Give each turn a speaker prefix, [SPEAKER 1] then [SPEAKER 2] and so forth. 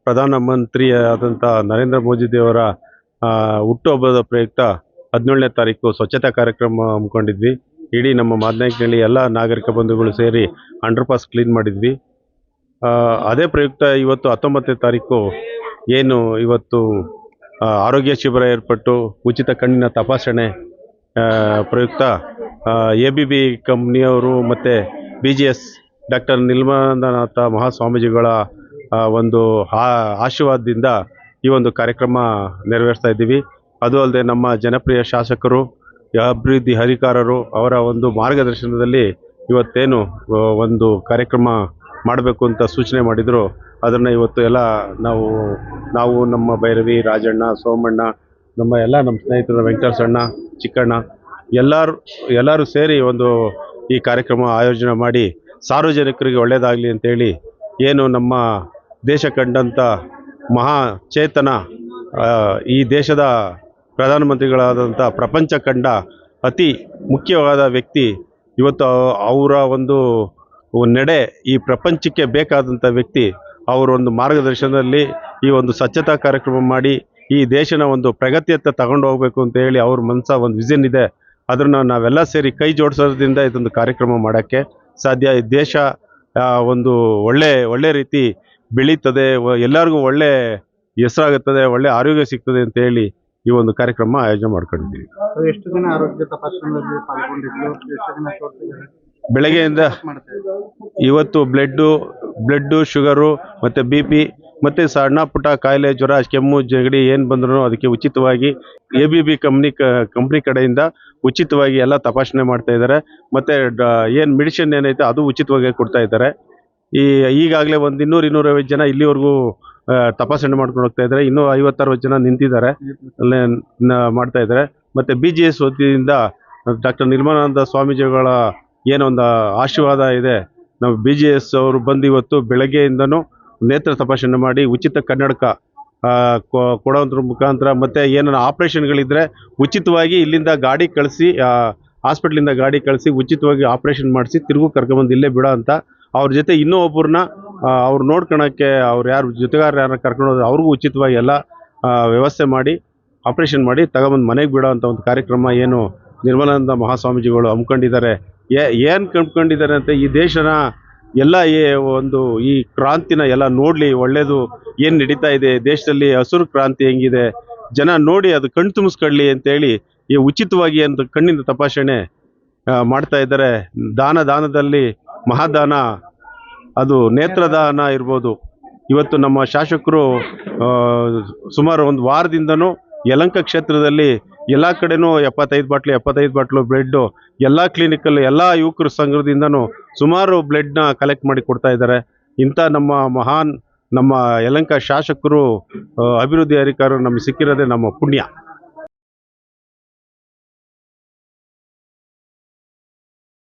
[SPEAKER 1] ಪ್ರಧಾನಮಂತ್ರಿಯಾದಂಥ ನರೇಂದ್ರ ಮೋದಿದೇವರ ಹುಟ್ಟುಹಬ್ಬದ ಪ್ರಯುಕ್ತ 17ನೇ ತಾರೀಕು ಸ್ವಚ್ಛತಾ ಕಾರ್ಯಕ್ರಮ ಹಮ್ಮಿಕೊಂಡಿದ್ವಿ. ಇಡೀ ನಮ್ಮ ಮಾದನಾಯಕನಹಳ್ಳಿ ಎಲ್ಲ ನಾಗರಿಕ ಬಂಧುಗಳು ಸೇರಿ ಅಂಡರ್ ಪಾಸ್ ಕ್ಲೀನ್ ಮಾಡಿದ್ವಿ. ಅದೇ ಪ್ರಯುಕ್ತ ಇವತ್ತು 19ನೇ ತಾರೀಕು ಏನು ಇವತ್ತು ಆರೋಗ್ಯ ಶಿಬಿರ ಏರ್ಪಟ್ಟು ಉಚಿತ ಕಣ್ಣಿನ ತಪಾಸಣೆ ಪ್ರಯುಕ್ತ ABB ಕಂಪ್ನಿಯವರು ಮತ್ತು BGS ಡಾಕ್ಟರ್ ನಿರ್ಮಲಾನಂದನಾಥ ಮಹಾಸ್ವಾಮೀಜಿಗಳ ಒಂದು ಆಶೀರ್ವಾದದಿಂದ ಈ ಒಂದು ಕಾರ್ಯಕ್ರಮ ನೆರವೇರಿಸ್ತಾ ಇದ್ದೀವಿ. ಅದು ಅಲ್ಲದೆ ನಮ್ಮ ಜನಪ್ರಿಯ ಶಾಸಕರು, ಅಭಿವೃದ್ಧಿ ಅಧಿಕಾರರು ಅವರ ಒಂದು ಮಾರ್ಗದರ್ಶನದಲ್ಲಿ ಇವತ್ತೇನು ಒಂದು ಕಾರ್ಯಕ್ರಮ ಮಾಡಬೇಕು ಅಂತ ಸೂಚನೆ ಮಾಡಿದರು, ಅದನ್ನು ಇವತ್ತು ಎಲ್ಲ ನಾವು ನಮ್ಮ ಭೈರವಿ, ರಾಜಣ್ಣ, ಸೋಮಣ್ಣ, ನಮ್ಮ ಸ್ನೇಹಿತರು ವೆಂಕಟರಸಣ್ಣ, ಚಿಕ್ಕಣ್ಣ ಎಲ್ಲರೂ ಸೇರಿ ಒಂದು ಈ ಕಾರ್ಯಕ್ರಮ ಆಯೋಜನೆ ಮಾಡಿ ಸಾರ್ವಜನಿಕರಿಗೆ ಒಳ್ಳೆಯದಾಗಲಿ ಅಂತೇಳಿ ಏನು ನಮ್ಮ ದೇಶ ಕಂಡಂಥ ಮಹಾ ಚೇತನ, ಈ ದೇಶದ ಪ್ರಧಾನಮಂತ್ರಿಗಳಾದಂಥ ಪ್ರಪಂಚ ಕಂಡ ಅತಿ ಮುಖ್ಯವಾದ ವ್ಯಕ್ತಿ ಇವತ್ತು ಅವರ ಒಂದು ನಡೆ ಈ ಪ್ರಪಂಚಕ್ಕೆ ಬೇಕಾದಂಥ ವ್ಯಕ್ತಿ. ಅವರ ಒಂದು ಮಾರ್ಗದರ್ಶನದಲ್ಲಿ ಈ ಒಂದು ಸ್ವಚ್ಛತಾ ಕಾರ್ಯಕ್ರಮ ಮಾಡಿ ಈ ದೇಶನ ಒಂದು ಪ್ರಗತಿಯತ್ತ ತಗೊಂಡು ಹೋಗಬೇಕು ಅಂತ ಹೇಳಿ ಅವ್ರ ಒಂದು ವಿಷನ್ ಇದೆ. ಅದನ್ನು ನಾವೆಲ್ಲ ಸೇರಿ ಕೈ ಜೋಡಿಸೋದ್ರಿಂದ ಇದೊಂದು ಕಾರ್ಯಕ್ರಮ ಮಾಡೋಕ್ಕೆ ಸಾಧ್ಯ. ಈ ದೇಶ ಒಂದು ಒಳ್ಳೆ ರೀತಿ ಬೆಳೀತದೆ, ಎಲ್ಲರಿಗೂ ಒಳ್ಳೆ ಹೆಸರಾಗುತ್ತದೆ, ಒಳ್ಳೆ ಆರೋಗ್ಯ ಸಿಗ್ತದೆ ಅಂತ ಹೇಳಿ ಈ ಒಂದು ಕಾರ್ಯಕ್ರಮ ಆಯೋಜನೆ ಮಾಡ್ಕೊಂಡಿದ್ದೀವಿ.
[SPEAKER 2] ಎಷ್ಟು ದಿನ ಆರೋಗ್ಯ ತಪಾಸಣೆಯಲ್ಲಿ ಪಾಲ್ಗೊಂಡಿದ್ರು? ಎಷ್ಟು ದಿನ ತೋರಿಸಿದ್ದಾರೆ?
[SPEAKER 1] ಬೆಳಗ್ಗೆಯಿಂದ ಇವತ್ತು ಬ್ಲಡ್ಡು, ಶುಗರು ಮತ್ತು BP ಮತ್ತು ಸಣ್ಣ ಪುಟ್ಟ ಕಾಯಿಲೆ, ಜ್ವರ, ಕೆಮ್ಮು, ನೆಗಡಿ ಏನು ಬಂದರೂ ಅದಕ್ಕೆ ಉಚಿತವಾಗಿ ABB ಕಂಪ್ನಿ ಕಡೆಯಿಂದ ಉಚಿತವಾಗಿ ಎಲ್ಲ ತಪಾಸಣೆ ಮಾಡ್ತಾ ಇದ್ದಾರೆ. ಮತ್ತು ಏನು ಮೆಡಿಸಿನ್ ಏನೈತೆ ಅದು ಉಚಿತವಾಗಿ ಕೊಡ್ತಾ ಇದ್ದಾರೆ. ಈಗಾಗಲೇ ಒಂದು 200-250 ಜನ ಇಲ್ಲಿವರೆಗೂ ತಪಾಸಣೆ ಮಾಡ್ಕೊಂಡು ಹೋಗ್ತಾ ಇದ್ದಾರೆ. ಇನ್ನೂ 50-60 ಜನ ನಿಂತಿದ್ದಾರೆ, ಅಲ್ಲೇ ಮಾಡ್ತಾ ಇದ್ದಾರೆ. ಮತ್ತು BGS ವತಿಯಿಂದ ಡಾಕ್ಟರ್ ನಿರ್ಮಲಾನಂದ ಸ್ವಾಮೀಜಿಗಳ ಏನೊಂದು ಆಶೀರ್ವಾದ ಇದೆ, ನಾವು BGS ಅವರು ಬಂದು ಇವತ್ತು ಬೆಳಗ್ಗೆಯಿಂದನೂ ನೇತ್ರ ತಪಾಸಣೆ ಮಾಡಿ ಉಚಿತ ಕನ್ನಡಕ ಕೊಡೋದ್ರ ಮುಖಾಂತರ, ಮತ್ತು ಏನಾರ ಆಪ್ರೇಷನ್ಗಳಿದ್ರೆ ಉಚಿತವಾಗಿ ಇಲ್ಲಿಂದ ಗಾಡಿ ಕಳಿಸಿ, ಹಾಸ್ಪಿಟ್ಲಿಂದ ಗಾಡಿ ಕಳಿಸಿ ಉಚಿತವಾಗಿ ಆಪ್ರೇಷನ್ ಮಾಡಿಸಿ ತಿರುಗು ಕರ್ಕೊಂಬಂದು ಇಲ್ಲೇ ಬಿಡೋ ಅಂತ. ಅವ್ರ ಜೊತೆ ಇನ್ನೂ ಒಬ್ಬರನ್ನ ಅವ್ರು ನೋಡ್ಕೊಳಕ್ಕೆ ಅವ್ರು ಯಾರು ಜೊತೆಗಾರರು ಕರ್ಕೊಂಡೋದ್ರೆ ಅವ್ರಿಗೂ ಉಚಿತವಾಗಿ ಎಲ್ಲ ವ್ಯವಸ್ಥೆ ಮಾಡಿ ಆಪ್ರೇಷನ್ ಮಾಡಿ ತಗೊಂಬಂದು ಮನೆಗೆ ಬಿಡೋ ಅಂಥ ಒಂದು ಕಾರ್ಯಕ್ರಮ ಏನು ನಿರ್ಮಲಾನಂದ ಮಹಾಸ್ವಾಮೀಜಿಗಳು ಹಮ್ಮಿಕೊಂಡಿದ್ದಾರೆ. ಏನು ಕಂಡ್ಕೊಂಡಿದ್ದಾರೆ ಅಂತ ಈ ದೇಶನ ಎಲ್ಲ ಒಂದು ಈ ಕ್ರಾಂತಿನ ಎಲ್ಲ ನೋಡಲಿ, ಒಳ್ಳೆಯದು ಏನು ನಡೀತಾ ಇದೆ ದೇಶದಲ್ಲಿ, ಹಸಿರು ಕ್ರಾಂತಿ ಹೆಂಗಿದೆ ಜನ ನೋಡಿ ಅದು ಕಣ್ಣು ತುಂಬಿಸ್ಕೊಳ್ಳಿ ಅಂತೇಳಿ ಈ ಉಚಿತವಾಗಿ ಅಂತ ಕಣ್ಣಿನ ತಪಾಸಣೆ ಮಾಡ್ತಾ ಇದ್ದಾರೆ. ದಾನದಲ್ಲಿ ಮಹಾದಾನ ಅದು ನೇತ್ರದಾನ ಇರ್ಬೋದು. ಇವತ್ತು ನಮ್ಮ ಶಾಸಕರು ಸುಮಾರು ಒಂದು ವಾರದಿಂದನೂ ಯಲಹಂಕ ಕ್ಷೇತ್ರದಲ್ಲಿ ಎಲ್ಲ ಕಡೆನೂ 75 ಬಾಟ್ಲು ಬ್ಲಡ್ಡು ಎಲ್ಲ ಕ್ಲಿನಿಕಲ್ಲಿ ಎಲ್ಲ ಯುವಕರ ಸಂಘದಿಂದನೂ ಸುಮಾರು ಬ್ಲಡ್ನ ಕಲೆಕ್ಟ್ ಮಾಡಿ ಕೊಡ್ತಾ ಇದ್ದಾರೆ. ಇಂಥ ನಮ್ಮ ಯಲಹಂಕ ಶಾಸಕರು, ಅಭಿವೃದ್ಧಿ ಅಧಿಕಾರರು ನಮಗೆ ಸಿಕ್ಕಿರೋದೇ ನಮ್ಮ ಪುಣ್ಯ.